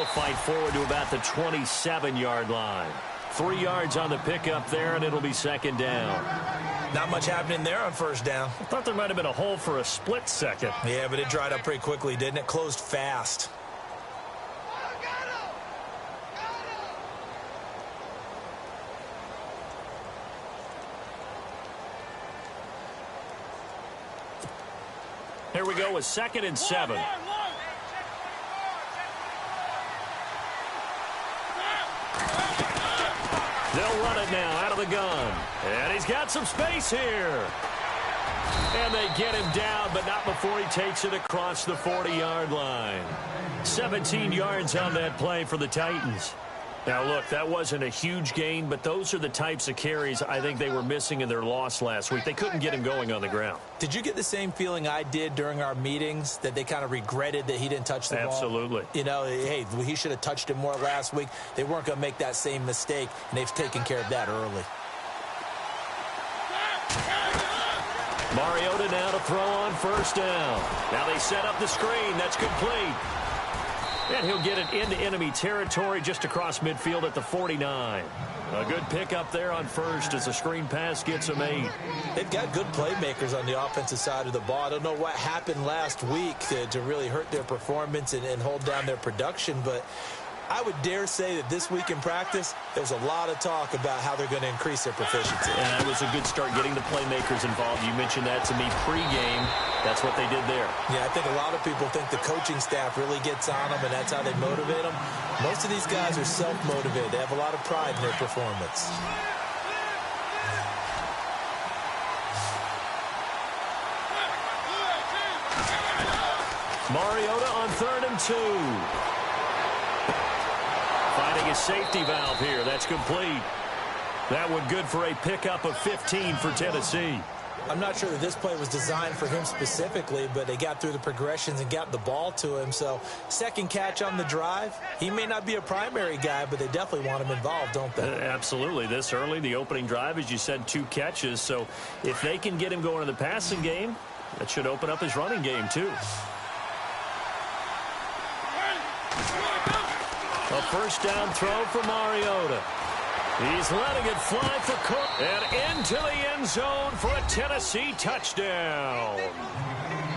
he'll fight forward to about the 27-yard line. 3 yards on the pickup there, and it'll be second down. Not much happening there on first down. I thought there might have been a hole for a split second. Yeah, but it dried up pretty quickly, didn't it? Closed fast. Here we go with 2nd and 7. They'll run it now out of the gun. And he's got some space here. And they get him down, but not before he takes it across the 40-yard line. 17 yards on that play for the Titans. Now, look, that wasn't a huge gain, but those are the types of carries I think they were missing in their loss last week. They couldn't get him going on the ground. Did you get the same feeling I did during our meetings, that they kind of regretted that he didn't touch the ball? Absolutely. You know, hey, he should have touched it more last week. They weren't going to make that same mistake, and they've taken care of that early. Mariota now to throw on first down. Now they set up the screen. That's complete. And he'll get it into enemy territory just across midfield at the 49. A good pickup there on first as the screen pass gets him 8. They've got good playmakers on the offensive side of the ball. I don't know what happened last week to really hurt their performance and hold down their production, but I would dare say that this week in practice, there was a lot of talk about how they're going to increase their proficiency. And that was a good start getting the playmakers involved. You mentioned that to me pregame. That's what they did there. Yeah, I think a lot of people think the coaching staff really gets on them, and that's how they motivate them. Most of these guys are self-motivated. They have a lot of pride in their performance. Mariota on 3rd and 2. Finding a safety valve here. That's complete. That one good for a pickup of 15 for Tennessee. I'm not sure that this play was designed for him specifically, but they got through the progressions and got the ball to him. So, second catch on the drive. He may not be a primary guy, but they definitely want him involved, don't they? Absolutely. This early, the opening drive, as you said, 2 catches. So, if they can get him going in the passing game, that should open up his running game, too. A first down throw for Mariota. He's letting it fly for Cook. And into the end zone for a Tennessee touchdown.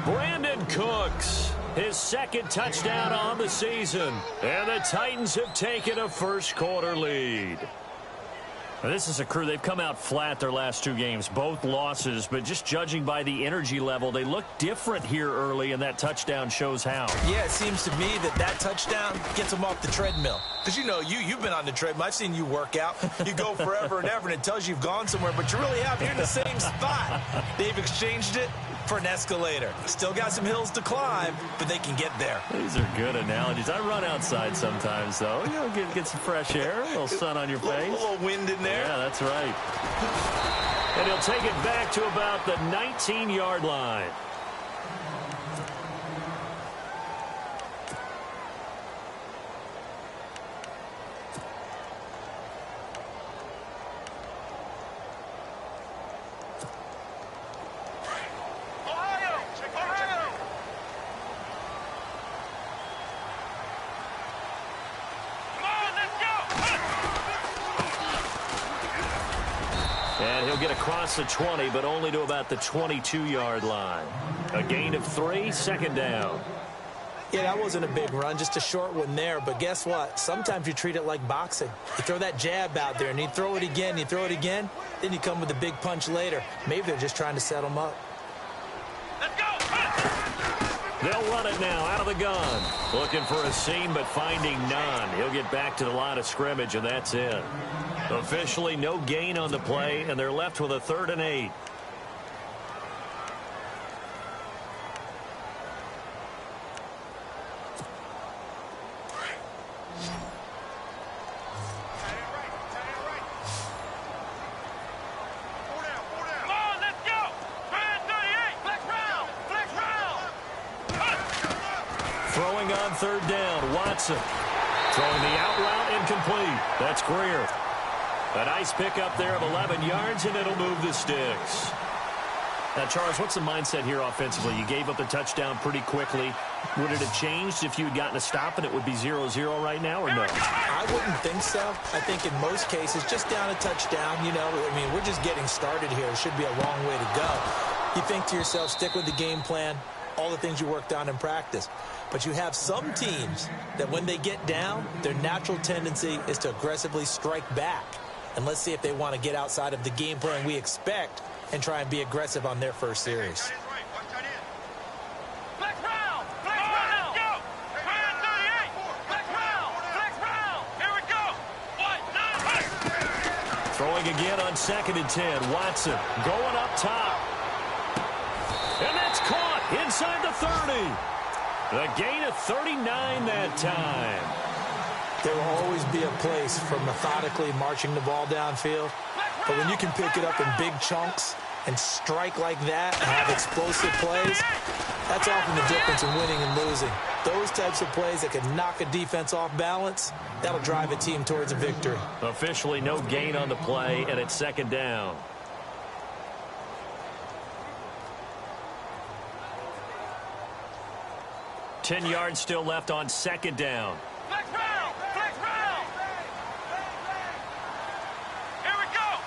Brandon Cooks, his 2nd touchdown on the season. And the Titans have taken a first-quarter lead. Now, this is a crew. They've come out flat their last 2 games, both losses, but just judging by the energy level, they look different here early, and that touchdown shows how. Yeah, it seems to me that touchdown gets them off the treadmill. Because, you know, you've been on the treadmill. I've seen you work out. You go forever and ever, and it tells you you've gone somewhere, but you really have. You're in the same spot. They've exchanged it for an escalator. Still got some hills to climb, but they can get there. These are good analogies. I run outside sometimes, though. You know, get some fresh air, a little sun on your face. A little wind in there. Yeah, that's right. And he'll take it back to about the 19-yard line. And he'll get across the 20, but only to about the 22-yard line. A gain of 3, second down. Yeah, that wasn't a big run, just a short one there. But guess what? Sometimes you treat it like boxing. You throw that jab out there, and you throw it again, then you come with a big punch later. Maybe they're just trying to set them up. Let's go! They'll run it now out of the gun. Looking for a seam, but finding none. He'll get back to the line of scrimmage, and that's it. Officially no gain on the play, and they're left with a 3rd and 8. Throwing on 3rd down, Watson. Throwing the out route, incomplete. That's Greer. A nice pickup there of 11 yards, and it'll move the sticks. Now, Charles, what's the mindset here offensively? You gave up the touchdown pretty quickly. Would it have changed if you had gotten a stop and it would be 0-0 right now, or no? I wouldn't think so. I think in most cases, just down a touchdown, you know, I mean, we're just getting started here. It should be a long way to go. You think to yourself, stick with the game plan, all the things you worked on in practice. But you have some teams that when they get down, their natural tendency is to aggressively strike back. And let's see if they want to get outside of the game plan we expect and try and be aggressive on their first series. Flex round! Flex round! Go! Round 38! Flex round! Flex round! Here we go! 1, 9, Throwing again on 2nd and 10. Watson going up top. And that's caught inside the 30. The gain of 39 that time. There will always be a place for methodically marching the ball downfield. But when you can pick it up in big chunks and strike like that and have explosive plays, that's often the difference in winning and losing. Those types of plays that can knock a defense off balance, that'll drive a team towards a victory. Officially no gain on the play, and it's 2nd down. Ten yards still left on 2nd down. flex round! Flex round! Here we go!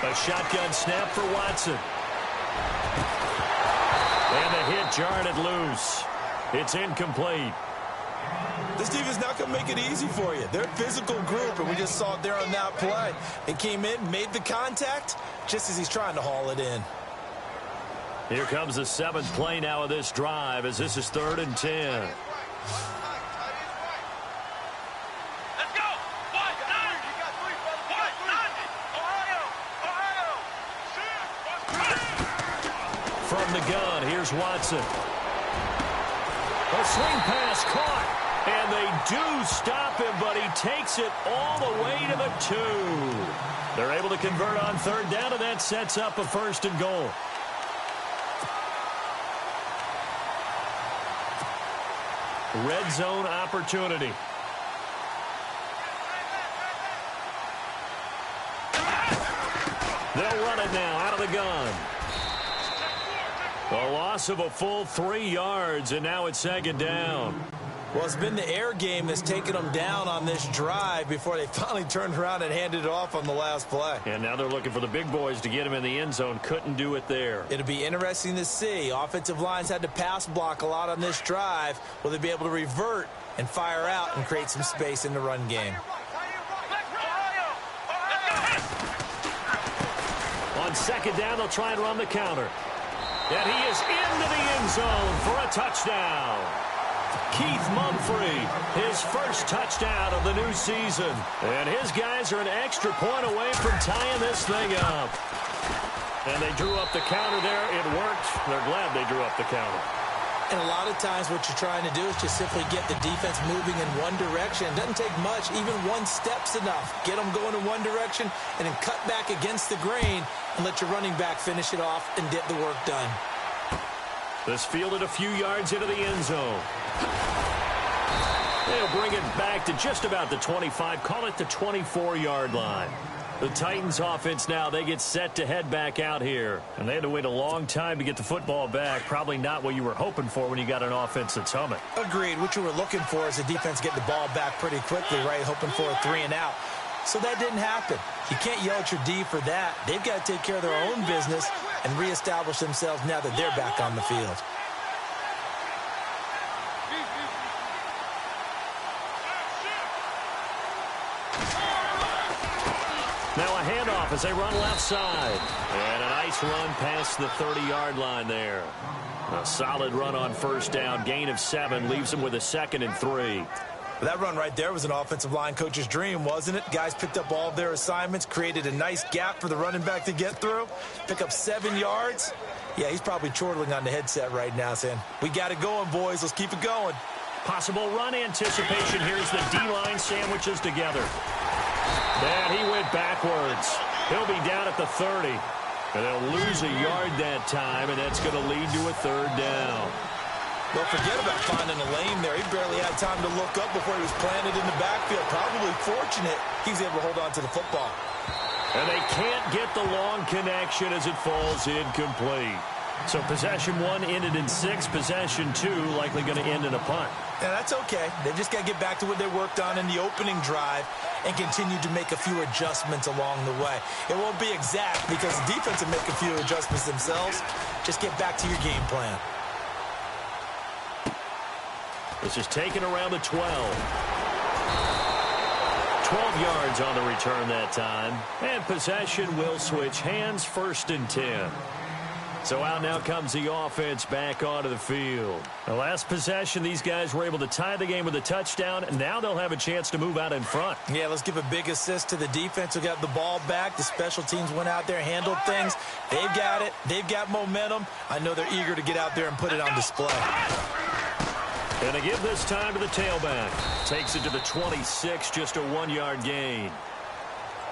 A shotgun snap for Watson. And the hit jarred it loose. It's incomplete. This defense is not going to make it easy for you. They're a physical group, and we just saw it there on that play. They came in, made the contact, just as he's trying to haul it in. Here comes the 7th play now of this drive, as this is 3rd and 10. Let's go! 1-90! 1-90! Ohio! From the gun, here's Watson. A swing pass caught. And they do stop him, but he takes it all the way to the 2. They're able to convert on 3rd down, and that sets up a 1st and goal. Red zone opportunity. They'll run it now out of the gun. A loss of a full 3 yards, and now it's 2nd down. Well, it's been the air game that's taken them down on this drive before they finally turned around and handed it off on the last play. And now they're looking for the big boys to get him in the end zone. Couldn't do it there. It'll be interesting to see. Offensive lines had to pass block a lot on this drive. Will they be able to revert and fire out and create some space in the run game? On 2nd down, they'll try and run the counter. And he is into the end zone for a touchdown. Keith Mumphrey, his first touchdown of the new season. And his guys are an extra point away from tying this thing up. And they drew up the counter there. It worked. They're glad they drew up the counter. And a lot of times what you're trying to do is just simply get the defense moving in one direction. It doesn't take much. Even one step's enough. Get them going in one direction and then cut back against the grain and let your running back finish it off and get the work done. This fielded a few yards into the end zone. They'll bring it back to just about the 25. Call it the 24-yard line. The Titans offense now, they get set to head back out here. And they had to wait a long time to get the football back. Probably not what you were hoping for when you got an offense that's humming. Agreed. What you were looking for is the defense get the ball back pretty quickly, right? Hoping for a 3 and out. So that didn't happen. You can't yell at your D for that. They've got to take care of their own business and reestablish themselves now that they're back on the field. Now a handoff as they run left side. And a nice run past the 30-yard line there. A solid run on 1st down. Gain of 7 leaves them with a 2nd and 3. That run right there was an offensive line coach's dream, wasn't it? Guys picked up all of their assignments, created a nice gap for the running back to get through, pick up 7 yards. Yeah, he's probably chortling on the headset right now saying, we got it going, boys. Let's keep it going. Possible run anticipation. Here's the D-line sandwiches together. And he went backwards. He'll be down at the 30. And they'll lose a yard that time, and that's going to lead to a 3rd down. Well, forget about finding a lane there. He barely had time to look up before he was planted in the backfield. Probably fortunate he was able to hold on to the football. And they can't get the long connection as it falls incomplete. So possession one ended in 6. Possession 2 likely going to end in a punt. Yeah, that's okay. They've just got to get back to what they worked on in the opening drive and continue to make a few adjustments along the way. It won't be exact because the defense will make a few adjustments themselves. Just get back to your game plan. This is taken around the 12. 12 yards on the return that time. And possession will switch hands, 1st and 10. So out now comes the offense back onto the field. The last possession, these guys were able to tie the game with a touchdown, and now they'll have a chance to move out in front. Yeah, let's give a big assist to the defense who got the ball back. The special teams went out there, handled things. They've got it. They've got momentum. I know they're eager to get out there and put it on display. And they give this time to the tailback. Takes it to the 26, just a 1-yard gain.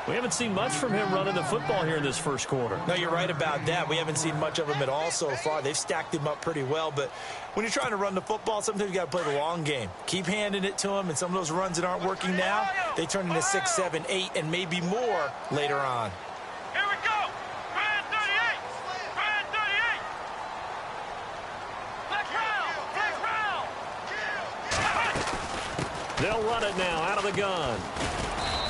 We haven't seen much from him running the football here in this first quarter. No, you're right about that. We haven't seen much of him at all so far. They've stacked him up pretty well, but when you're trying to run the football, sometimes you got to play the long game. Keep handing it to him, and some of those runs that aren't working now, they turn into 6, 7, 8, and maybe more later on. Here we go. Brand 38. Brand 38. Flex round. Flex round. They'll run it now out of the gun.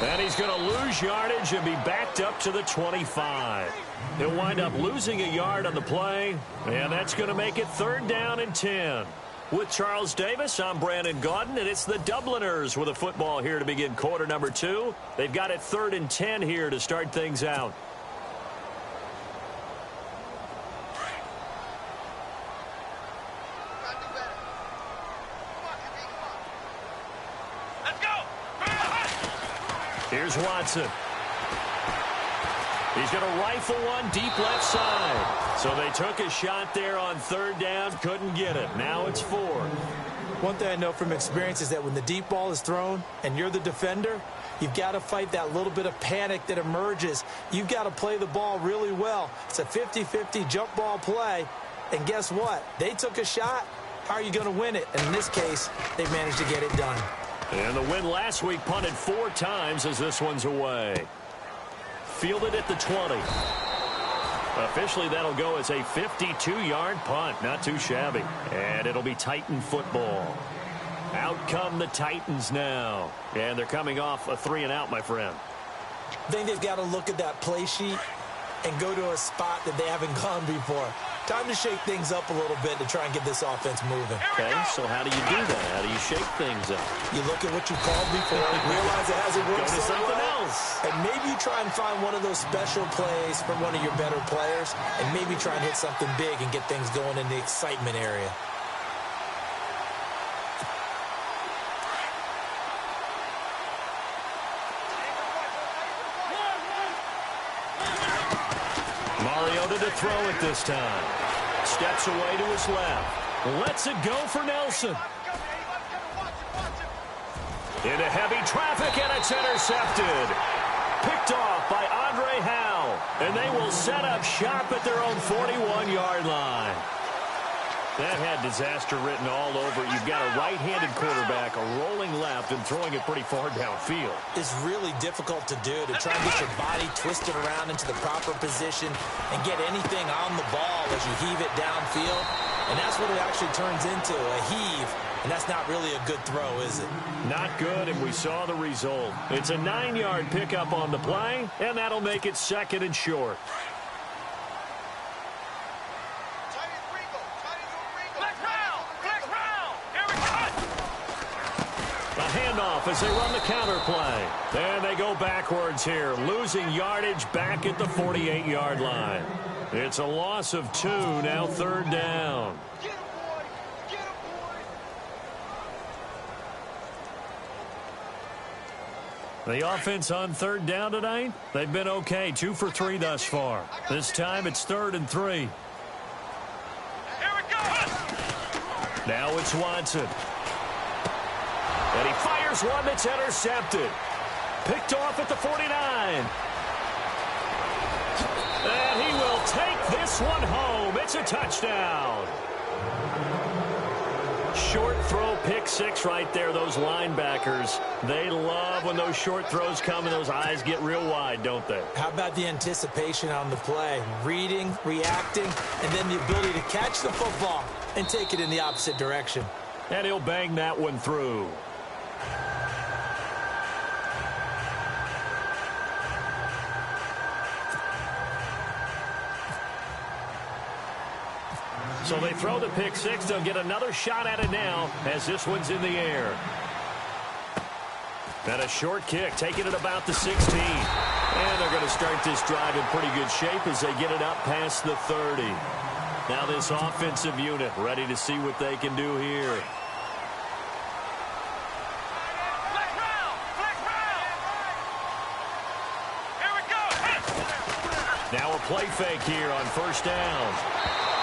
And he's going to lose yardage and be backed up to the 25. He'll wind up losing a yard on the play, and that's going to make it 3rd down and 10. With Charles Davis, I'm Brandon Gaudin, and it's the Dubliners with a football here to begin quarter number 2. They've got it 3rd and 10 here to start things out. Here's Watson. He's going to rifle one deep left side. So they took a shot there on 3rd down, couldn't get it. Now it's 4. One thing I know from experience is that when the deep ball is thrown and you're the defender, you've got to fight that little bit of panic that emerges. You've got to play the ball really well. It's a 50-50 jump ball play. And guess what? They took a shot. How are you going to win it? And in this case, they managed to get it done. And the win last week punted 4 times as this one's away. Fielded at the 20. Officially, that'll go as a 52-yard punt. Not too shabby. And it'll be Titan football. Out come the Titans now. And they're coming off a 3-and-out, my friend. I think they've got to look at that play sheet and go to a spot that they haven't gone before. Time to shake things up a little bit to try and get this offense moving. Okay, so how do you do that? How do you shake things up? You look at what you called before, realize it hasn't worked Go to so something well, else. and maybe you try and find one of those special plays from one of your better players, and maybe try and hit something big and get things going in the excitement area. Mariota to throw it this time. Steps away to his left. Lets it go for Nelson. Into heavy traffic, and it's intercepted. Picked off by Andre Howe. And they will set up shop at their own 41-yard line. That had disaster written all over it. You've got a right-handed quarterback, a rolling left, and throwing it pretty far downfield. It's really difficult to do, to try and get your body twisted around into the proper position and get anything on the ball as you heave it downfield. And that's what it actually turns into, a heave. And that's not really a good throw, is it? Not good, and we saw the result. It's a 9-yard pickup on the play, and that'll make it 2nd and short. Handoff as they run the counter play. And they go backwards here, losing yardage back at the 48-yard line. It's a loss of 2, now 3rd down. The offense on 3rd down tonight, they've been okay, 2 for 3 thus far. This time it's 3rd and 3. Here we go. Now it's Watson. And he fires one that's intercepted. Picked off at the 49. And he will take this one home. It's a touchdown. Short throw, pick six right there, those linebackers. They love when those short throws come and those eyes get real wide, don't they? How about the anticipation on the play? Reading, reacting, and then the ability to catch the football and take it in the opposite direction. And he'll bang that one through. So they throw the pick six. They'll get another shot at it now as this one's in the air. And a short kick, taking it about the 16. And they're going to start this drive in pretty good shape as they get it up past the 30. Now this offensive unit ready to see what they can do here. Flex round! Flex round! Here we go! Now a play fake here on first down.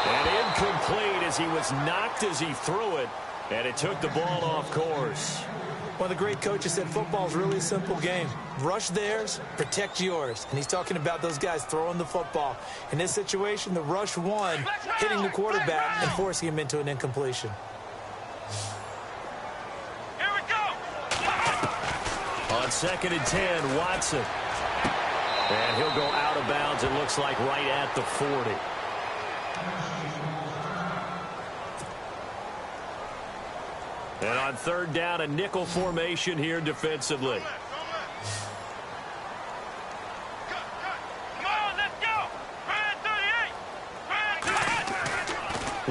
And incomplete as he was knocked as he threw it. And it took the ball off course. One of the great coaches said football is really a simple game. Rush theirs, protect yours. And he's talking about those guys throwing the football. In this situation, the rush won, hitting the quarterback and forcing him into an incompletion. Here we go! On 2nd and 10, Watson. And he'll go out of bounds, it looks like right at the 40. And on 3rd down, a nickel formation here defensively. Come on, let's go!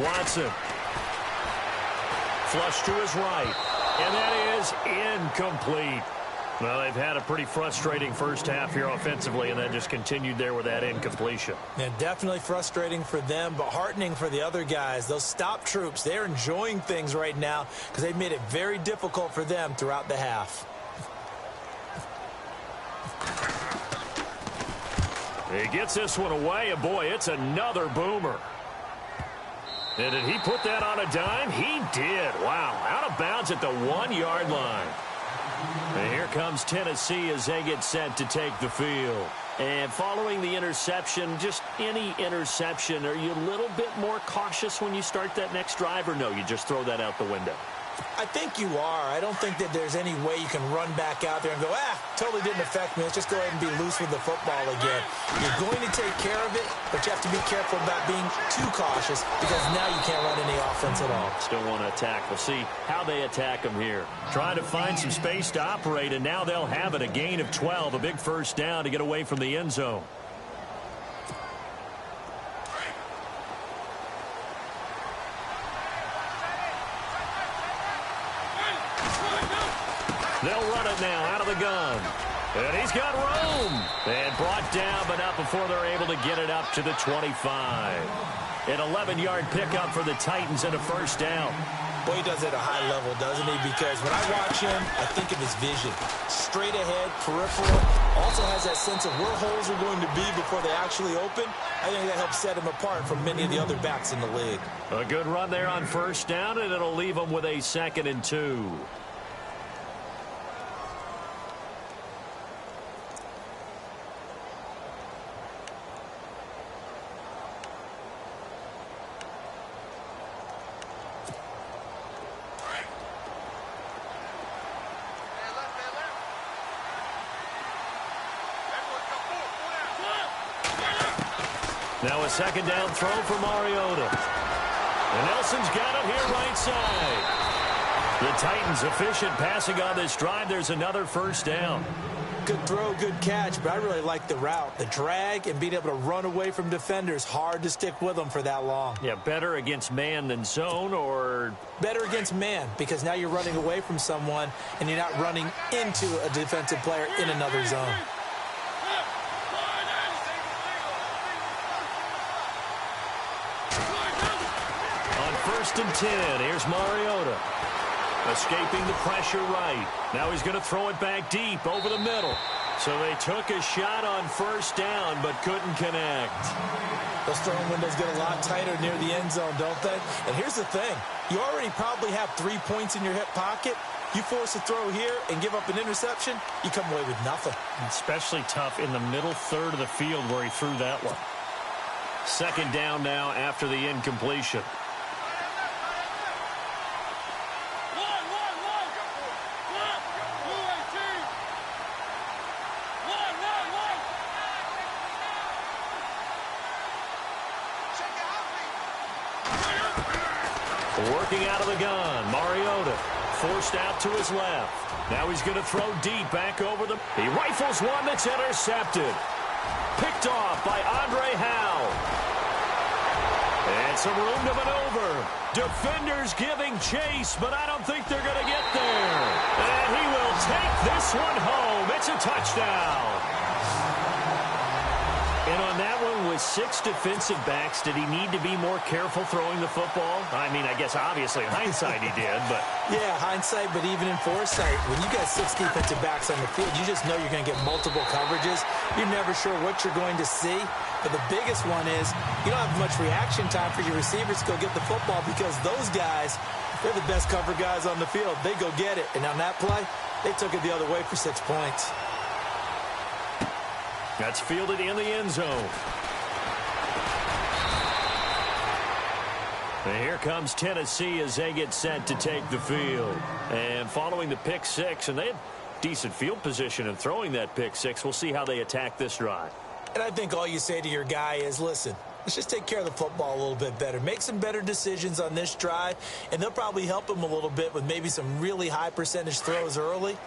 Watson. Flush to his right. And that is incomplete. Well, they've had a pretty frustrating first half here offensively, and then just continued there with that incompletion. Yeah, definitely frustrating for them, but heartening for the other guys. Those stop troops, they're enjoying things right now because they've made it very difficult for them throughout the half. He gets this one away, and boy, it's another boomer. And did he put that on a dime? He did. Wow, out of bounds at the 1-yard line. And here comes Tennessee as they get set to take the field. And following the interception, just any interception, are you a little bit more cautious when you start that next drive, or no, you just throw that out the window? I think you are. I don't think that there's any way you can run back out there and go, totally didn't affect me. Let's just go ahead and be loose with the football again. You're going to take care of it, but you have to be careful about being too cautious because now you can't run any offense at all. Still want to attack. We'll see how they attack them here. Trying to find some space to operate, and now they'll have it. A gain of 12, a big first down to get away from the end zone. They'll run it now out of the gun. And he's got room. And brought down, but not before they're able to get it up to the 25. An 11-yard pickup for the Titans and a first down. Boy, he does it at a high level, doesn't he? Because when I watch him, I think of his vision. Straight ahead, peripheral. Also has that sense of where holes are going to be before they actually open. I think that helps set him apart from many of the other backs in the league. A good run there on first down, and it'll leave them with a 2nd and 2. Now a 2nd down throw for Mariota. And Nelson's got it here right side. The Titans efficient passing on this drive. There's another first down. Good throw, good catch, but I really like the route. The drag and being able to run away from defenders. Hard to stick with them for that long. Yeah, better against man than zone, or? Better against man, because now you're running away from someone and you're not running into a defensive player in another zone. On 1st and 10, here's Mariota. Escaping the pressure right. Now he's going to throw it back deep over the middle. So they took a shot on first down, but couldn't connect. Those throwing windows get a lot tighter near the end zone, don't they? And here's the thing. You already probably have 3 points in your hip pocket. You force a throw here and give up an interception, you come away with nothing. Especially tough in the middle third of the field where he threw that one. 2nd down now after the incompletion. Working out of the gun, Mariota forced out to his left. Now he's going to throw deep back over the... He rifles one that's intercepted. Picked off by Andre Howe. And some room to maneuver. Defenders giving chase, but I don't think they're going to get there. And he will take this one home. It's a touchdown. And on that one, with 6 defensive backs, did he need to be more careful throwing the football? I mean, I guess obviously in hindsight he did, but... Yeah, hindsight, but even in foresight, when you got 6 defensive backs on the field, you just know you're going to get multiple coverages. You're never sure what you're going to see. But the biggest one is you don't have much reaction time for your receivers to go get the football because those guys, they're the best cover guys on the field. They go get it. And on that play, they took it the other way for 6 points. That's fielded in the end zone. And here comes Tennessee as they get set to take the field. And following the pick 6, and they had decent field position in throwing that pick 6. We'll see how they attack this drive. And I think all you say to your guy is, listen, let's just take care of the football a little bit better. Make some better decisions on this drive, and they'll probably help him a little bit with maybe some really high percentage throws early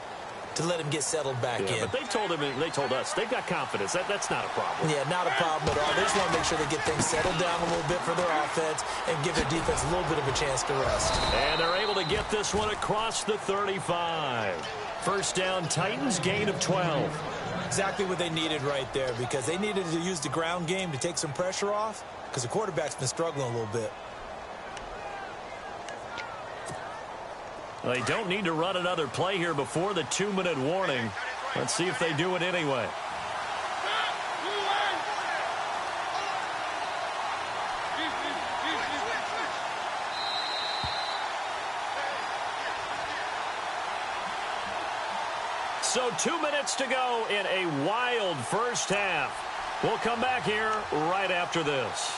to let him get settled back in. But they told him, and they told us, they've got confidence. That's not a problem. Yeah, not a problem at all. They just want to make sure they get things settled down a little bit for their offense and give their defense a little bit of a chance to rest. And they're able to get this one across the 35. First down, Titans, gain of 12. Exactly what they needed right there because they needed to use the ground game to take some pressure off because the quarterback's been struggling a little bit. Well, they don't need to run another play here before the 2-minute warning. Let's see if they do it anyway. So 2 minutes to go in a wild first half. We'll come back here right after this.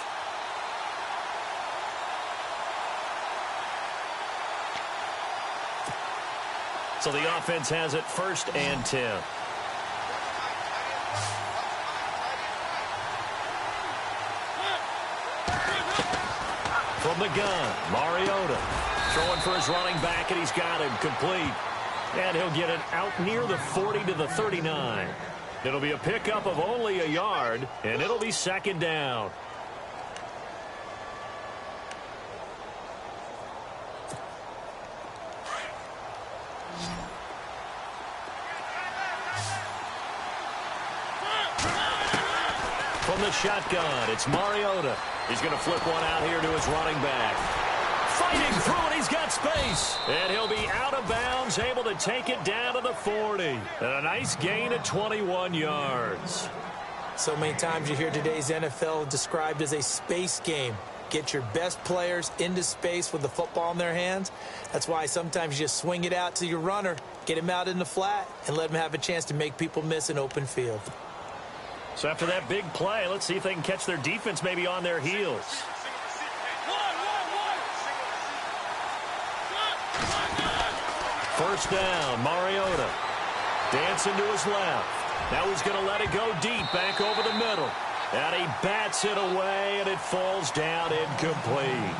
So the offense has it 1st and 10. From the gun, Mariota throwing for his running back, and he's got him complete. And he'll get it out near the 40 to the 39. It'll be a pickup of only a yard, and it'll be 2nd down. From the shotgun, it's Mariota. He's going to flip one out here to his running back. Fighting through, and he's got space. And he'll be out of bounds, able to take it down to the 40. And a nice gain of 21 yards. So many times you hear today's NFL described as a space game. Get your best players into space with the football in their hands. That's why sometimes you just swing it out to your runner, get him out in the flat, and let him have a chance to make people miss an open field. So after that big play, let's see if they can catch their defense maybe on their heels. First down, Mariota. Dancing to his left. Now he's going to let it go deep back over the middle. And he bats it away, and it falls down incomplete.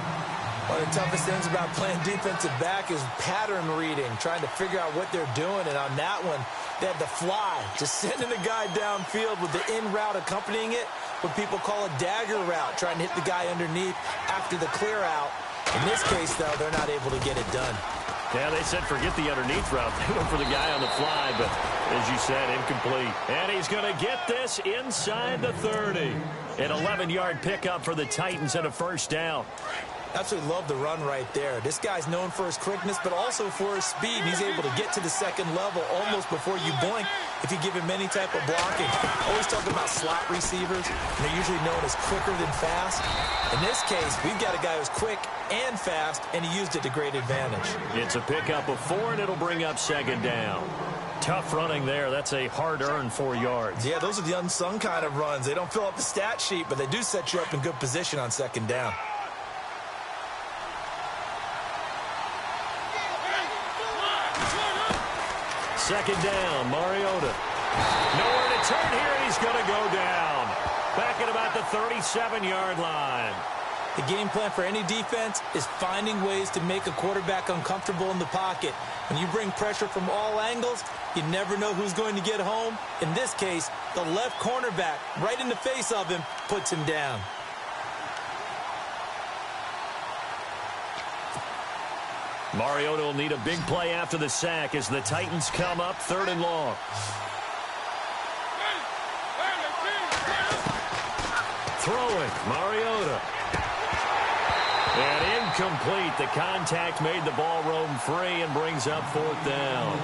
One of the toughest things about playing defensive back is pattern reading, trying to figure out what they're doing. And on that one, they had the fly, just sending the guy downfield with the in route accompanying it, what people call a dagger route, trying to hit the guy underneath after the clear out. In this case, though, they're not able to get it done. Yeah, they said forget the underneath route. They went for the guy on the fly, but as you said, incomplete. And he's going to get this inside the 30. An 11-yard pickup for the Titans and a first down. Absolutely love the run right there. This guy's known for his quickness, but also for his speed. And he's able to get to the second level almost before you blink if you give him any type of blocking. Always talking about slot receivers, and they're usually known as quicker than fast. In this case, we've got a guy who's quick and fast, and he used it to great advantage. It's a pickup of 4, and it'll bring up 2nd down. Tough running there. That's a hard-earned 4 yards. Yeah, those are the unsung kind of runs. They don't fill up the stat sheet, but they do set you up in good position on 2nd down. Second down, Mariota. Nowhere to turn here, and he's going to go down. Back at about the 37-yard line. The game plan for any defense is finding ways to make a quarterback uncomfortable in the pocket. When you bring pressure from all angles, you never know who's going to get home. In this case, the left cornerback, right in the face of him, puts him down. Mariota will need a big play after the sack as the Titans come up 3rd and long. Throwing, Mariota. And incomplete. The contact made the ball roam free and brings up 4th down.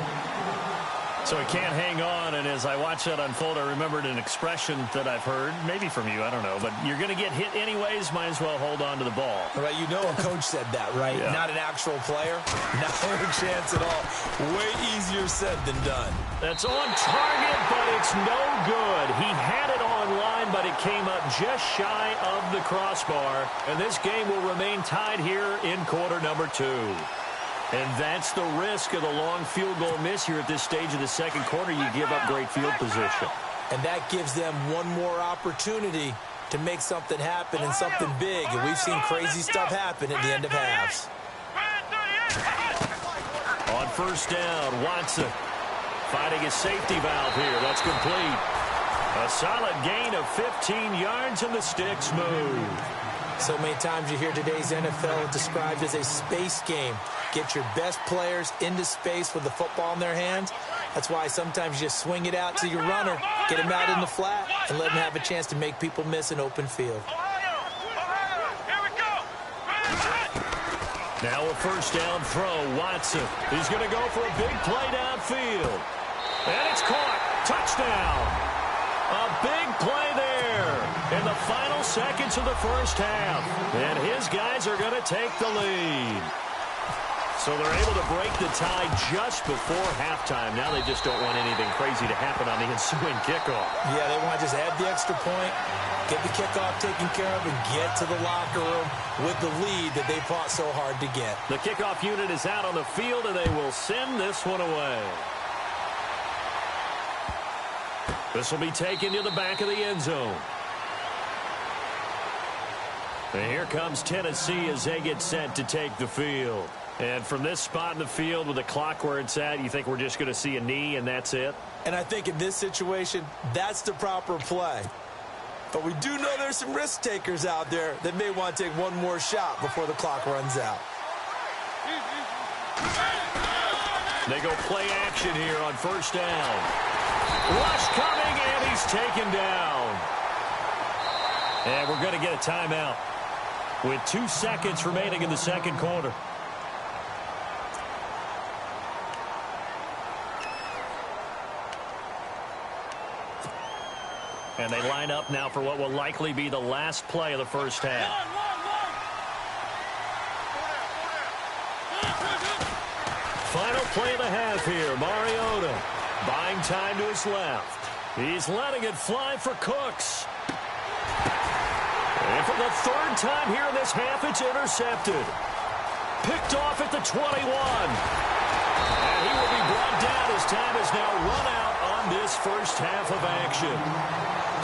So he can't hang on, and as I watch that unfold, I remembered an expression that I've heard, maybe from you, I don't know, but you're going to get hit anyways, might as well hold on to the ball. Right, you know a coach said that, right? Yeah. Not an actual player. No chance at all. Way easier said than done. That's on target, but it's no good. He had it on line, but it came up just shy of the crossbar, and this game will remain tied here in quarter number 2. And that's the risk of the long field goal miss here at this stage of the second quarter. You give up great field position. And that gives them one more opportunity to make something happen and something big. And we've seen crazy stuff happen at the end of halves. On 1st down, Watson finding a safety valve here. That's complete. A solid gain of 15 yards and the sticks move. So many times you hear today's NFL described as a space game. Get your best players into space with the football in their hands. That's why sometimes you just swing it out to your runner, get him out in the flat, and let him have a chance to make people miss an open field. Now a 1st down throw, Watson. He's going to go for a big play downfield. And it's caught. Touchdown. A big play there in the final seconds of the first half. And his guys are going to take the lead. So they're able to break the tie just before halftime. Now they just don't want anything crazy to happen on the ensuing kickoff. Yeah, they want to just add the extra point, get the kickoff taken care of, and get to the locker room with the lead that they fought so hard to get. The kickoff unit is out on the field, and they will send this one away. This will be taken to the back of the end zone. And here comes Tennessee as they get set to take the field. And from this spot in the field with the clock where it's at, you think we're just going to see a knee and that's it? And I think in this situation, that's the proper play. But we do know there's some risk takers out there that may want to take one more shot before the clock runs out. They go play action here on 1st down. Rush coming, and he's taken down. And we're going to get a timeout with 2 seconds remaining in the second quarter. And they line up now for what will likely be the last play of the first half. Final play of the half here. Mariota buying time to his left. He's letting it fly for Cooks. And for the 3rd time here in this half, it's intercepted. Picked off at the 21. And he will be brought down as time has now run out on this first half of action.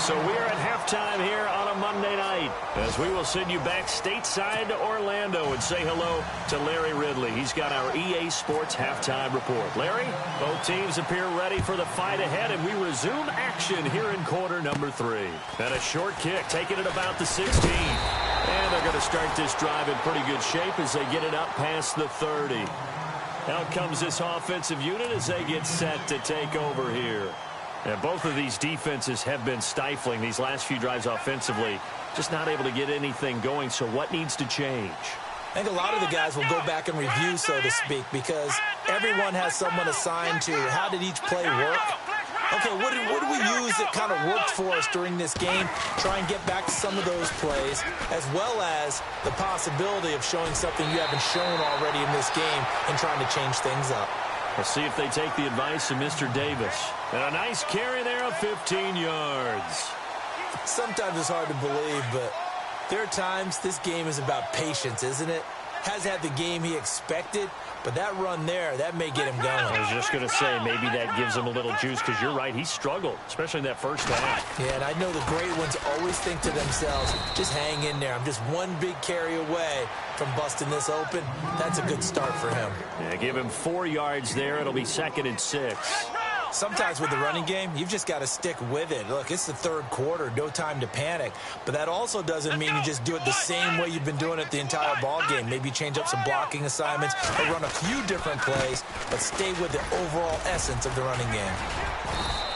So we're at halftime here on a Monday night as we will send you back stateside to Orlando and say hello to Larry Ridley. He's got our EA Sports halftime report. Larry, both teams appear ready for the fight ahead, and we resume action here in quarter number 3. And a short kick taking it about the 16. And they're going to start this drive in pretty good shape as they get it up past the 30. Out comes this offensive unit as they get set to take over here. And both of these defenses have been stifling these last few drives offensively. Just not able to get anything going, so what needs to change? I think a lot of the guys will go back and review, so to speak, because everyone has someone assigned to how did each play work. Okay, what did we use that kind of worked for us during this game? Try and get back to some of those plays, as well as the possibility of showing something you haven't shown already in this game and trying to change things up. We'll see if they take the advice of Mr. Davis. And a nice carry there of 15 yards. Sometimes it's hard to believe, but there are times this game is about patience, isn't it? Has had the game he expected, But that run there, that may get him going. I was just going to say, maybe that gives him a little juice, because you're right, he struggled, especially in that first half. Yeah, and I know the great ones always think to themselves, just hang in there. I'm just one big carry away from busting this open. That's a good start for him. Yeah, give him 4 yards there. It'll be 2nd and 6. Sometimes with the running game, you've just got to stick with it. Look, it's the third quarter, no time to panic. But that also doesn't mean you just do it the same way you've been doing it the entire ball game. Maybe change up some blocking assignments or run a few different plays, but stay with the overall essence of the running game.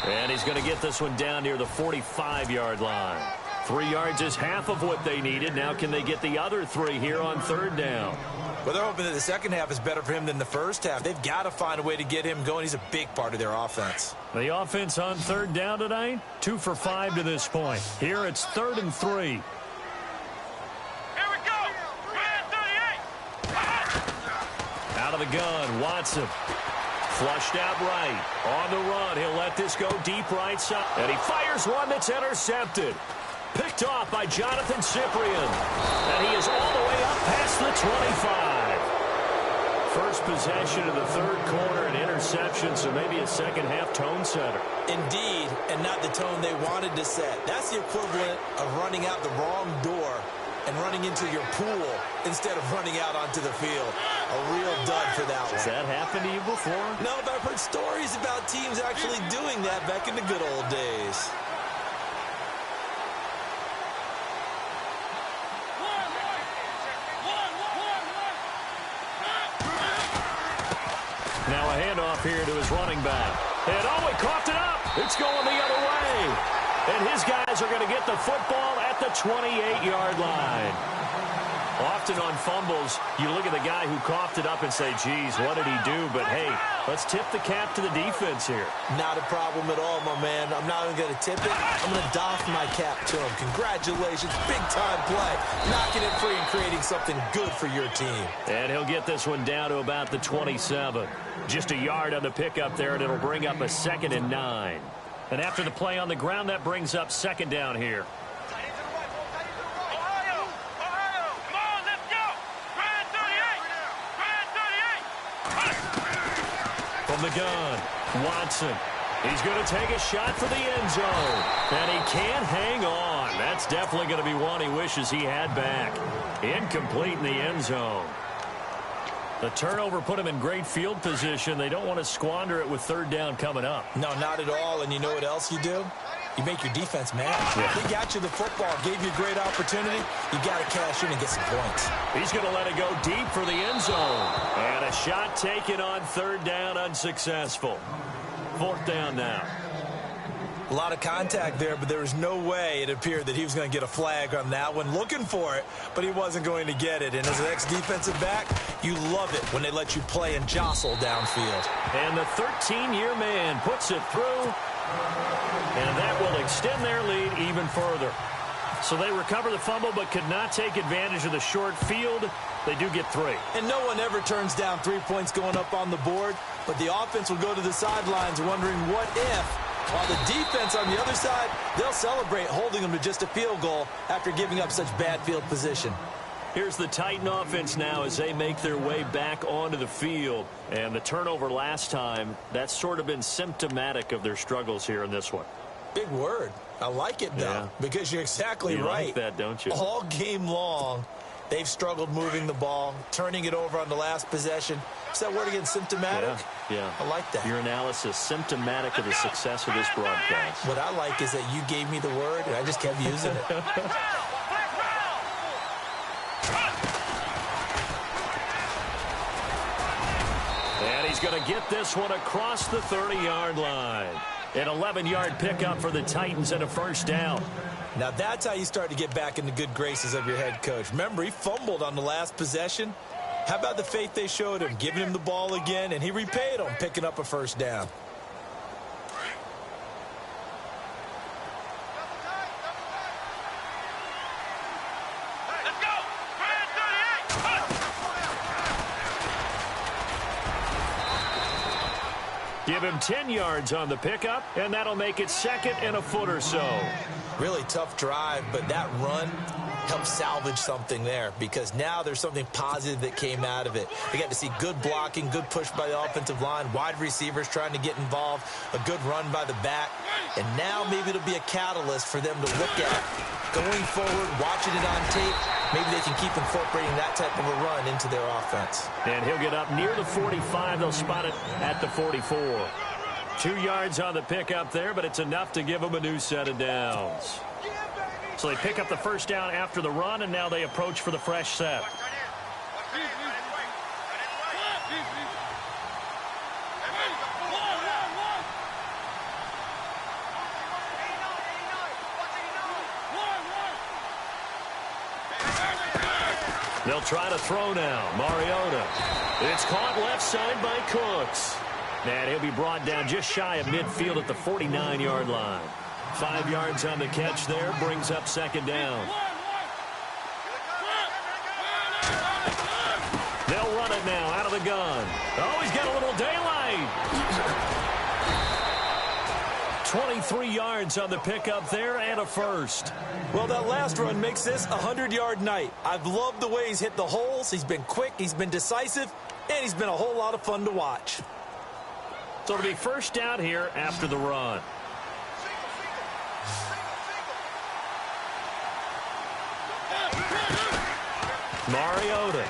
And he's going to get this one down near the 45-yard line. 3 yards is half of what they needed. Now can they get the other 3 here on 3rd down? Well, they're hoping that the second half is better for him than the first half. They've got to find a way to get him going. He's a big part of their offense. The offense on 3rd down tonight, 2 for 5 to this point. Here it's 3rd and 3. Here we go. Man 38. Out of the gun, Watson. Flushed out right. On the run, he'll let this go deep right side. And he fires one that's intercepted. Picked off by Jonathan Cyprien. And he is all the way up past the 25. First possession of the 3rd quarter, an interception, so maybe a second-half tone setter. Indeed, and not the tone they wanted to set. That's the equivalent of running out the wrong door and running into your pool instead of running out onto the field. A real dud for that one. Has that happened to you before? No, but I've heard stories about teams actually doing that back in the good old days. Now a handoff here to his running back. And he coughed it up. It's going the other way. And his guys are going to get the football at the 28-yard line. Often on fumbles, you look at the guy who coughed it up and say, geez, what did he do? But, hey, let's tip the cap to the defense here. Not a problem at all, my man. I'm not even going to tip it. I'm going to doff my cap to him. Congratulations. Big-time play. Knocking it free and creating something good for your team. And he'll get this one down to about the 27. Just a yard on the pickup there, and it'll bring up a 2nd and 9. And after the play on the ground, that brings up 2nd down here. From the gun, Watson. He's going to take a shot for the end zone. And he can't hang on. That's definitely going to be one he wishes he had back. Incomplete in the end zone. The turnover put him in great field position. They don't want to squander it with 3rd down coming up. No, not at all. And you know what else you do? You make your defense mad. Yeah. They got you the football, gave you a great opportunity. You got to cash in and get some points. He's going to let it go deep for the end zone. And a shot taken on 3rd down, unsuccessful. 4th down now. A lot of contact there, but there was no way it appeared that he was going to get a flag on that one. Looking for it, but he wasn't going to get it. And as an ex-defensive back, you love it when they let you play and jostle downfield. And the 13-year man puts it through. And that will extend their lead even further. So they recover the fumble but could not take advantage of the short field. They do get 3. And no one ever turns down 3 points going up on the board, but the offense will go to the sidelines wondering what if. While the defense on the other side, they'll celebrate holding them to just a field goal after giving up such bad field position. Here's the Titan offense now as they make their way back onto the field. And the turnover last time, that's sort of been symptomatic of their struggles here in this one. Big word. I like it, though, because you're exactly right. You like that, don't you? All game long, they've struggled moving the ball, turning it over on the last possession. Is that word again, symptomatic? Yeah. I like that. Your analysis, symptomatic of the success of this broadcast. What I like is that you gave me the word, and I just kept using it. And he's going to get this one across the 30-yard line. An 11-yard pickup for the Titans and a 1st down. Now that's how you start to get back in the good graces of your head coach. Remember, he fumbled on the last possession. How about the faith they showed him, giving him the ball again, and he repaid them, picking up a 1st down. Let's go. Man 38. Give him 10 yards on the pickup, and that'll make it 2nd and a foot or so. Really tough drive, but that run, help salvage something there, because now there's something positive that came out of it. They got to see good blocking, good push by the offensive line, wide receivers trying to get involved, a good run by the back, and now maybe it'll be a catalyst for them to look at going forward, watching it on tape. Maybe they can keep incorporating that type of a run into their offense. And he'll get up near the 45. They'll spot it at the 44. 2 yards on the pickup there, but it's enough to give them a new set of downs. So they pick up the first down after the run, and now they approach for the fresh set. They'll try to throw now. Mariota. It's caught left side by Cooks. And he'll be brought down just shy of midfield at the 49-yard line. 5 yards on the catch there, brings up second down. They'll run it now out of the gun. Oh, he's got a little daylight. 23 yards on the pickup there and a first. Well, that last run makes this a 100-yard night. I've loved the way he's hit the holes. He's been quick, he's been decisive, and he's been a whole lot of fun to watch. So it'll be first down here after the run. Mariota.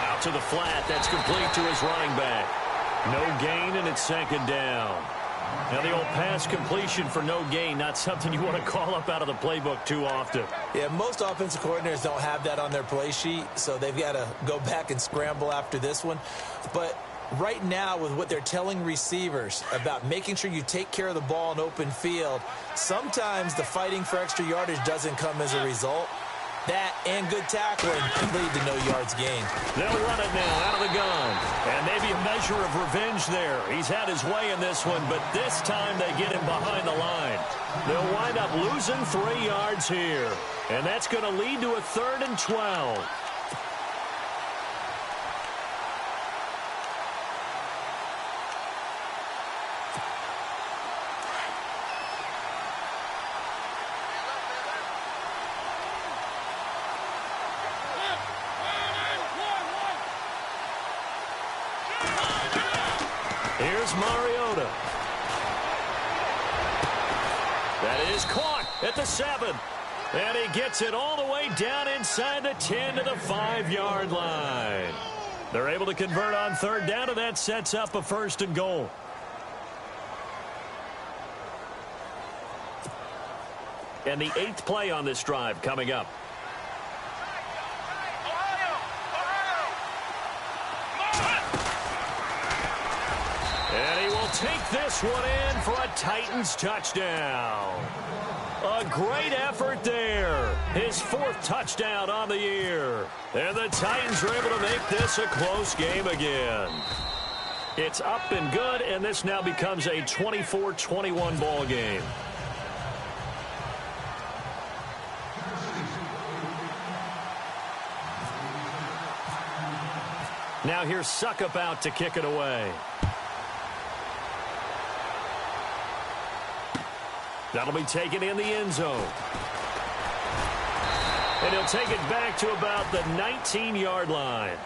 Out to the flat. That's complete to his running back. No gain, and it's second down. Now, the old pass completion for no gain, not something you want to call up out of the playbook too often. Yeah, most offensive coordinators don't have that on their play sheet, so they've got to go back and scramble after this one. But right now, with what they're telling receivers about making sure you take care of the ball in open field, sometimes the fighting for extra yardage doesn't come as a result. That and good tackling can lead to no yards gained. They'll run it now out of the gun. And maybe a measure of revenge there. He's had his way in this one, but this time they get him behind the line. They'll wind up losing 3 yards here. And that's going to lead to a 3rd and 12. Here's Mariota. That is caught at the 7. And he gets it all the way down inside the 10 to the 5-yard line. They're able to convert on 3rd down, and that sets up a 1st and goal. And the 8th play on this drive coming up. And he will take this one in for a Titans touchdown. A great effort there. His 4th touchdown on the year. And the Titans are able to make this a close game again. It's up and good, and this now becomes a 24-21 ball game. Now here's Suckup out to kick it away. That'll be taken in the end zone. And he'll take it back to about the 19-yard line.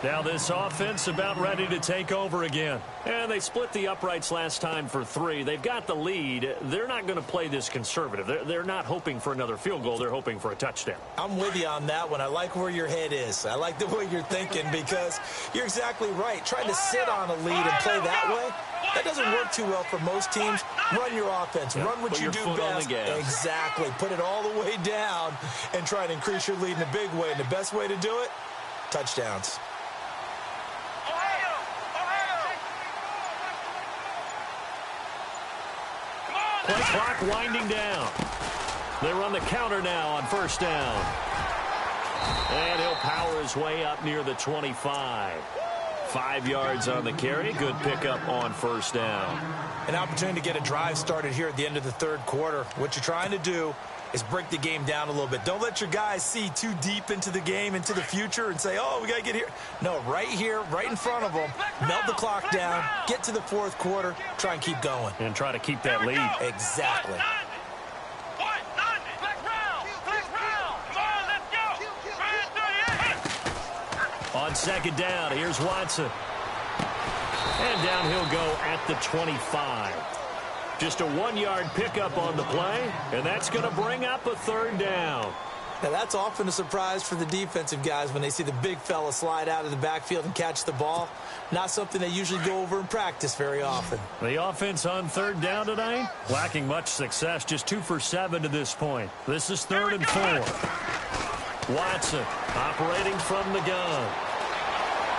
Now this offense about ready to take over again. And they split the uprights last time for 3. They've got the lead. They're not going to play this conservative. They're not hoping for another field goal. They're hoping for a touchdown. I'm with you on that one. I like where your head is. I like the way you're thinking, because you're exactly right. Trying to sit on a lead and play that way, that doesn't work too well for most teams. Run your offense. Yep. Run what you do best. Exactly. Put it all the way down and try and increase your lead in a big way. And the best way to do it, touchdowns. Play clock winding down. They run the counter now on 1st down. And he'll power his way up near the 25. 5 yards on the carry. Good pickup on 1st down. An opportunity to get a drive started here at the end of the 3rd quarter. What you're trying to do is break the game down a little bit. Don't let your guys see too deep into the game, into the future, and say, oh, we got to get here. No, right here, right in front of them, melt the clock down, get to the 4th quarter, try and keep going. And try to keep that lead. Exactly. on second down. Here's Watson. And down he'll go at the 25. Just a 1-yard pickup on the play, and that's going to bring up a third down. Now, that's often a surprise for the defensive guys when they see the big fella slide out of the backfield and catch the ball. Not something they usually go over in practice very often. The offense on third down tonight, lacking much success, just 2 for 7 to this point. This is 3rd and 4. Watson operating from the gun.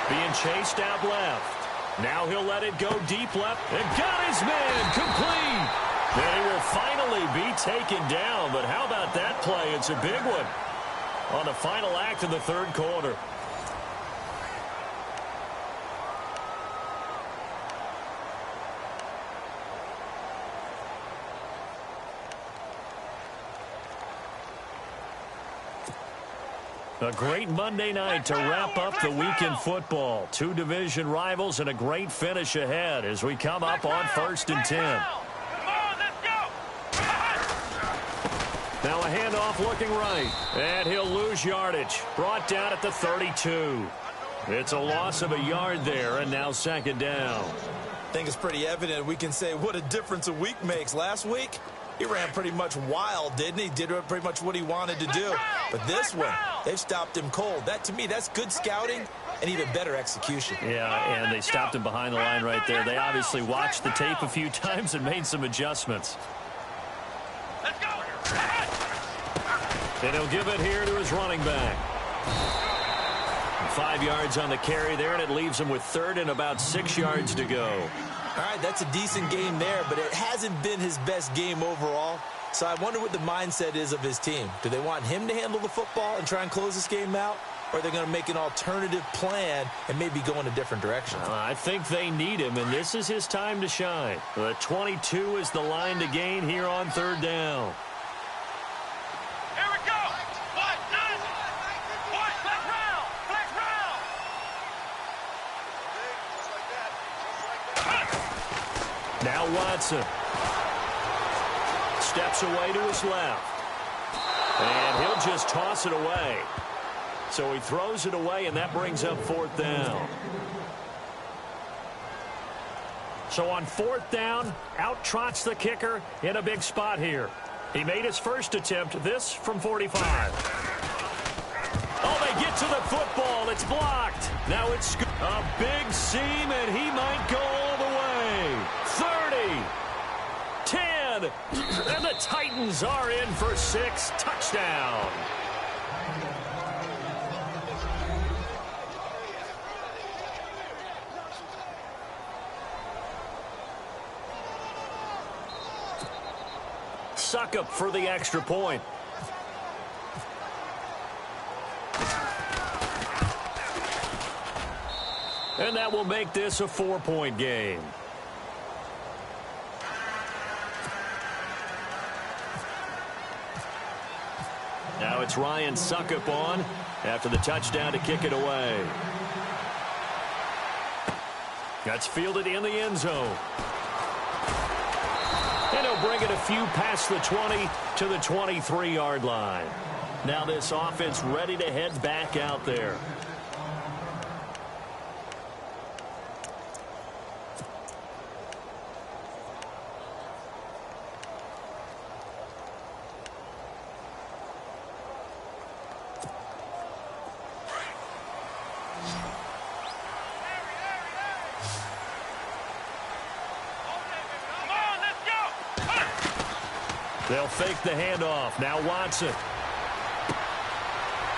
Being chased out left. Now he'll let it go deep left and got his man complete. And he will finally be taken down, but how about that play? It's a big one on the final act of the third quarter. A great Monday night to wrap up the week in football. 2 division rivals and a great finish ahead as we come up on 1st and 10. Now a handoff looking right, and he'll lose yardage. Brought down at the 32. It's a loss of a yard there, and now 2nd down. I think it's pretty evident we can say what a difference a week makes. Last week, he ran pretty much wild, didn't he? Did pretty much what he wanted to do. But this one, they've stopped him cold. That, to me, that's good scouting and even better execution. Yeah, and they stopped him behind the line right there. They obviously watched the tape a few times and made some adjustments. Let's go. And he'll give it here to his running back. 5 yards on the carry there, and it leaves him with 3rd and about 6 yards to go. All right, that's a decent game there, but it hasn't been his best game overall. So I wonder what the mindset is of his team. Do they want him to handle the football and try and close this game out? Or are they going to make an alternative plan and maybe go in a different direction? I think they need him, and this is his time to shine. The 22 is the line to gain here on 3rd down. Here we go. What? What? Flex round. Flex round. Now Watson. Steps away to his left. And he'll just toss it away. So he throws it away, and that brings up 4th down. So on 4th down, out trots the kicker in a big spot here. He made his first attempt, this from 45. Oh, they get to the football. It's blocked. Now it's a big seam, and he might go all the way. 30. 10. And the Titans are in for 6. Touchdown. Suckup for the extra point. And that will make this a 4-point game. Now it's Ryan Suckup on after the touchdown to kick it away. That's fielded in the end zone. And he'll bring it a few past the 20 to the 23-yard line. Now this offense ready to head back out there. They'll fake the handoff. Now Watson.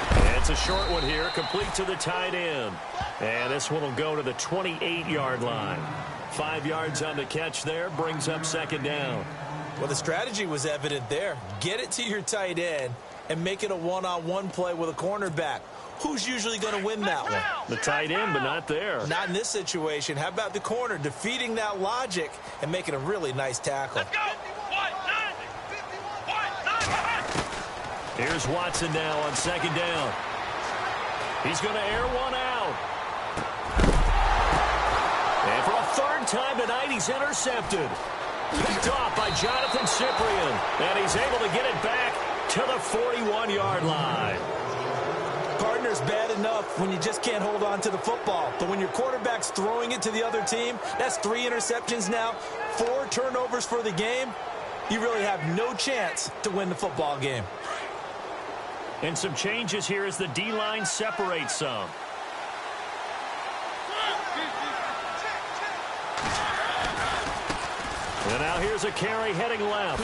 And it's a short one here, complete to the tight end. And this one will go to the 28-yard line. 5 yards on the catch there, brings up 2nd down. Well, the strategy was evident there. Get it to your tight end and make it a one-on-one play with a cornerback. Who's usually going to win that one? The tight end, but not there. Not in this situation. How about the corner defeating that logic and making a really nice tackle? Let's go. Here's Watson now on 2nd down. He's going to air one out. And for a 3rd time tonight, he's intercepted. Picked off by Jonathan Cyprien. And he's able to get it back to the 41-yard line. Gardner is bad enough when you just can't hold on to the football. But when your quarterback's throwing it to the other team, that's 3 interceptions now, 4 turnovers for the game. You really have no chance to win the football game. And some changes here as the D-line separates some. And now here's a carry heading left.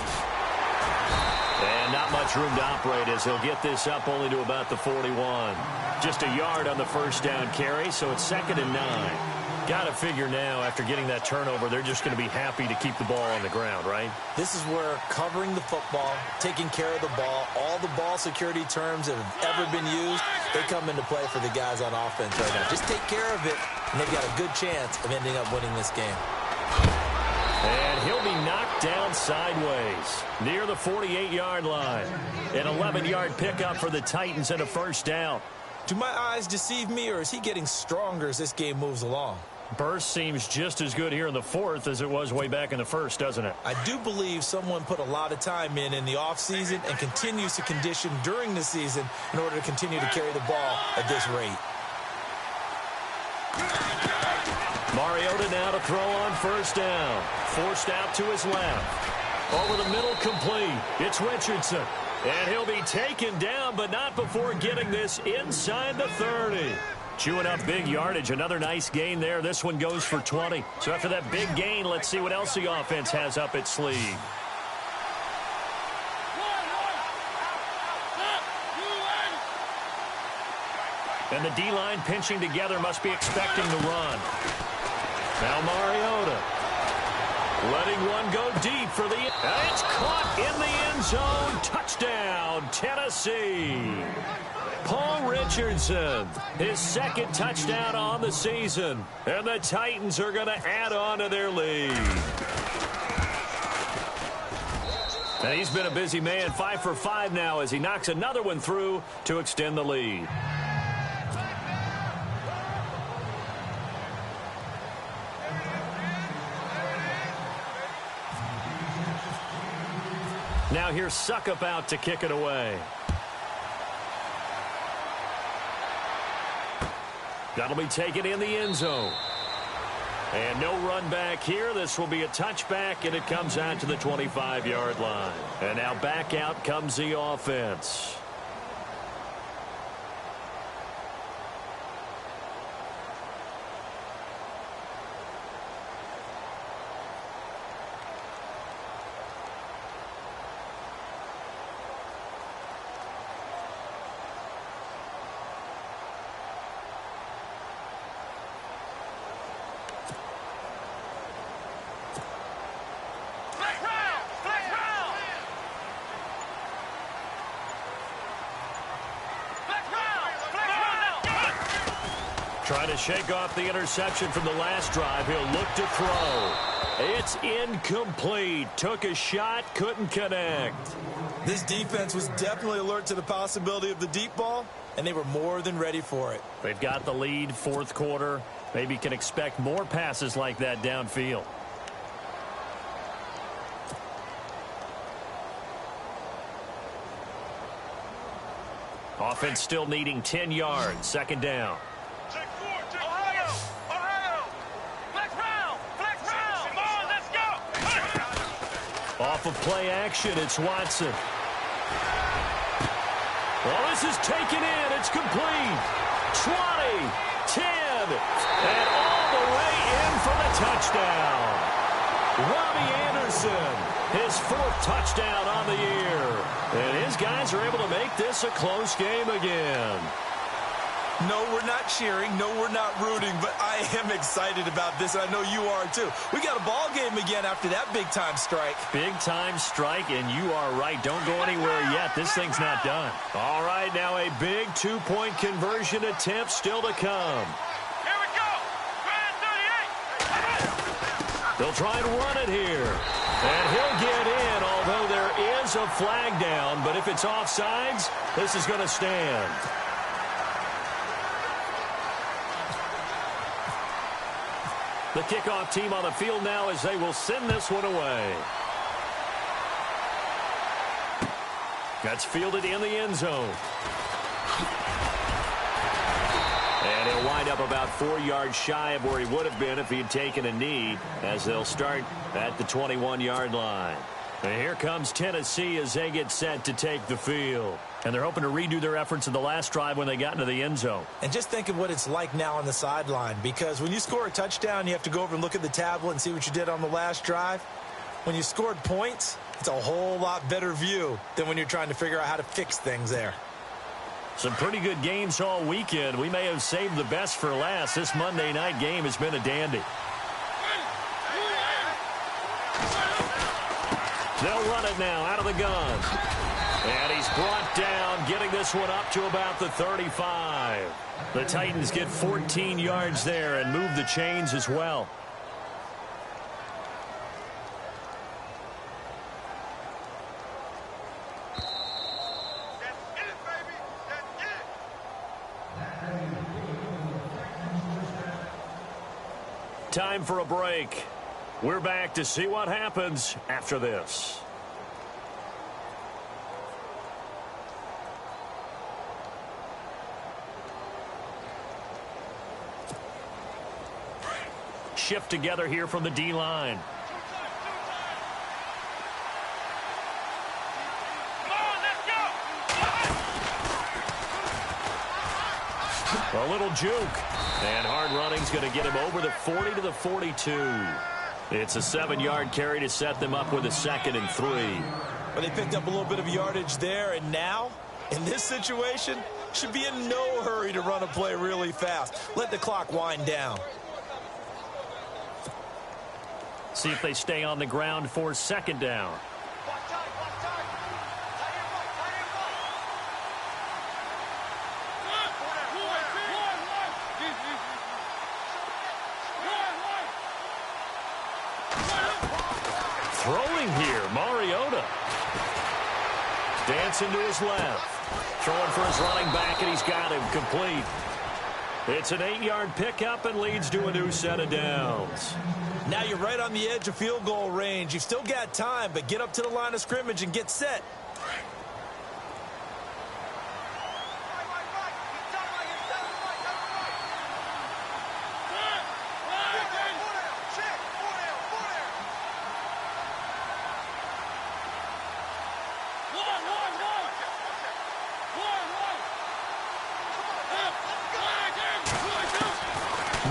And not much room to operate as he'll get this up only to about the 41. Just a yard on the first down carry, so it's 2nd and 9. Got to figure now, after getting that turnover, they're just going to be happy to keep the ball on the ground, right? This is where covering the football, taking care of the ball, all the ball security terms that have ever been used, they come into play for the guys on offense right now. Just take care of it, and they've got a good chance of ending up winning this game. And he'll be knocked down sideways near the 48-yard line. An 11-yard pickup for the Titans and a first down. Do my eyes deceive me, or is he getting stronger as this game moves along? Burst seems just as good here in the 4th as it was way back in the 1st, doesn't it? I do believe someone put a lot of time in the offseason and continues to condition during the season in order to continue to carry the ball at this rate. Mariota now to throw on first down. Forced out to his left. Over the middle, complete. It's Richardson. And he'll be taken down, but not before getting this inside the 30. Chewing up big yardage. Another nice gain there. This one goes for 20. So after that big gain, let's see what else the offense has up its sleeve. And the D-line pinching together, must be expecting the run. Now Mariota letting one go deep for the... And it's caught in the end zone. Touchdown, Tennessee. Paul Richardson, his 2nd touchdown on the season. And the Titans are going to add on to their lead. And he's been a busy man, 5 for 5 now as he knocks another one through to extend the lead. Now here's Suckup out to kick it away. That'll be taken in the end zone. And no run back here. This will be a touchback, and it comes out to the 25-yard line. And now back out comes the offense. Trying to shake off the interception from the last drive. He'll look to throw. It's incomplete. Took a shot, couldn't connect. This defense was definitely alert to the possibility of the deep ball, and they were more than ready for it. They've got the lead, 4th quarter. Maybe can expect more passes like that downfield. Offense still needing 10 yards. 2nd down. Off of play action, it's Watson. Well, this is taken in. It's complete. 20, 10, and all the way in for the touchdown. Robbie Anderson, his 4th touchdown on the year. And his guys are able to make this a close game again. No, we're not cheering. No, we're not rooting, but I am excited about this, and I know you are too. We got a ball game again after that big-time strike. Big-time strike, and you are right. Don't go anywhere yet. This thing's not done. All right, now a big 2-point conversion attempt still to come. Here we go. Grand 38. They'll try and run it here. And he'll get in, although there is a flag down. But if it's offsides, this is going to stand. The kickoff team on the field now as they will send this one away. That's fielded in the end zone. wind up about 4 yards shy of where he would have been if he had taken a knee, as they'll start at the 21-yard line. And here comes Tennessee as they get set to take the field. And they're hoping to redo their efforts in the last drive when they got into the end zone. And just think of what it's like now on the sideline, because when you score a touchdown, you have to go over and look at the tablet and see what you did on the last drive. When you scored points, it's a whole lot better view than when you're trying to figure out how to fix things there. Some pretty good games all weekend. We may have saved the best for last. This Monday night game has been a dandy. They'll run it now out of the gun. And he's brought down, getting this one up to about the 35. The Titans get 14 yards there and move the chains as well. Time for a break. We're back to see what happens after this. Shift together here from the D-line. A little juke. And hard running's going to get him over the 40 to the 42. It's a 7-yard carry to set them up with a 2nd and 3. But they picked up a little bit of yardage there, and now, in this situation, should be in no hurry to run a play really fast. Let the clock wind down. See if they stay on the ground for 2nd down. Throwing here, Mariota. Dancing to his left. Throwing for his running back, and he's got him complete. It's an 8-yard pickup and leads to a new set of downs. Now you're right on the edge of field goal range. You've still got time, but get up to the line of scrimmage and get set.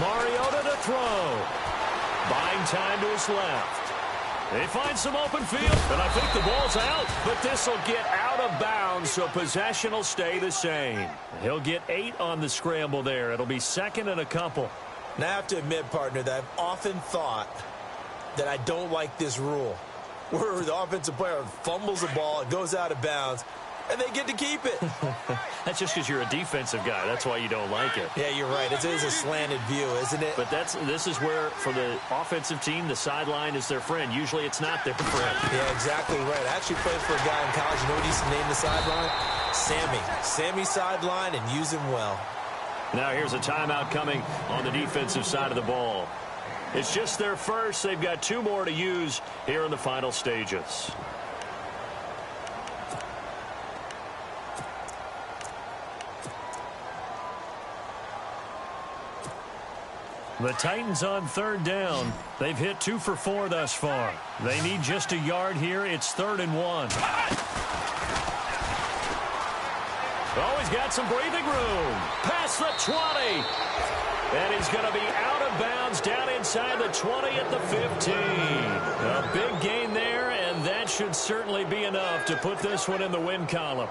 Mariota to throw. Buying time to his left. They find some open field, and I think the ball's out. But this will get out of bounds, so possession will stay the same. He'll get 8 on the scramble there. It'll be 2nd and a couple. Now, I have to admit, partner, that I've often thought that I don't like this rule, where the offensive player fumbles the ball, it goes out of bounds, and they get to keep it. That's just because you're a defensive guy. That's why you don't like it. Yeah, you're right. It is a slanted view, isn't it? But this is where, for the offensive team, the sideline is their friend. Usually it's not their friend. Yeah, exactly right. I actually played for a guy in college. You know what he used to name the sideline? Sammy. Sammy sideline, and use him well. Now here's a timeout coming on the defensive side of the ball. It's just their first. They've got 2 more to use here in the final stages. The Titans on 3rd down. They've hit 2 for 4 thus far. They need just a yard here. It's 3rd and 1. Oh, he's got some breathing room. Past the 20. And he's going to be out of bounds down inside the 20 at the 15. A big gain there, and that should certainly be enough to put this one in the win column.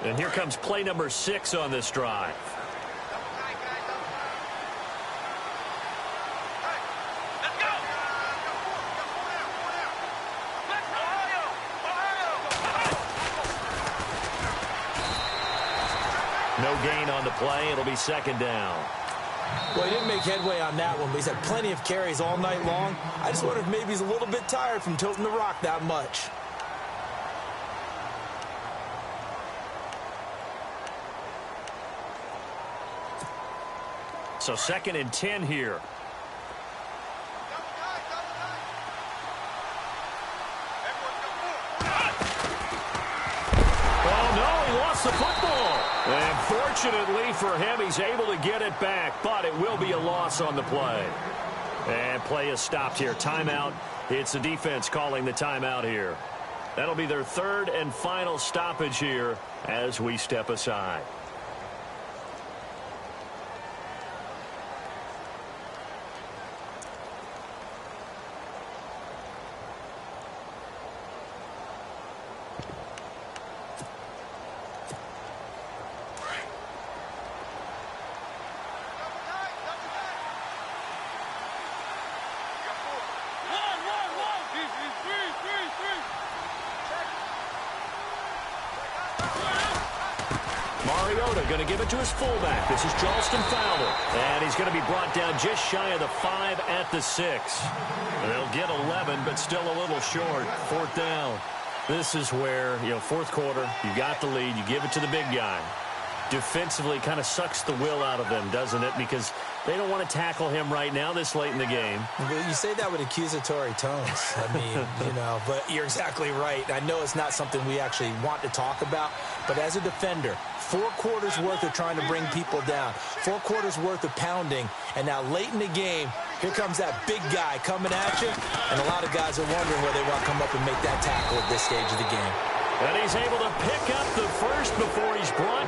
And here comes play number 6 on this drive. No gain on the play. It'll be 2nd down. Well, he didn't make headway on that one, but he's had plenty of carries all night long. I just wonder if maybe he's a little bit tired from toting the rock that much. So 2nd and 10 here. Oh, no, he lost the football. And fortunately for him, he's able to get it back, but it will be a loss on the play. And play is stopped here. Timeout. It's the defense calling the timeout here. That'll be their third and final stoppage here as we step aside. Going to give it to his fullback. This is Charleston Fowler. And he's going to be brought down just shy of the 5 at the 6. They'll get 11, but still a little short. 4th down. This is where, fourth quarter, you got the lead. You give it to the big guy. Defensively kind of sucks the will out of them, doesn't it? Because they don't want to tackle him right now this late in the game. Well, you say that with accusatory tones. I mean, but you're exactly right. I know it's not something we actually want to talk about, but as a defender, 4 quarters worth of trying to bring people down, 4 quarters worth of pounding, and now late in the game, here comes that big guy coming at you, and a lot of guys are wondering whether they want to come up and make that tackle at this stage of the game. And he's able to pick up the first before he's brought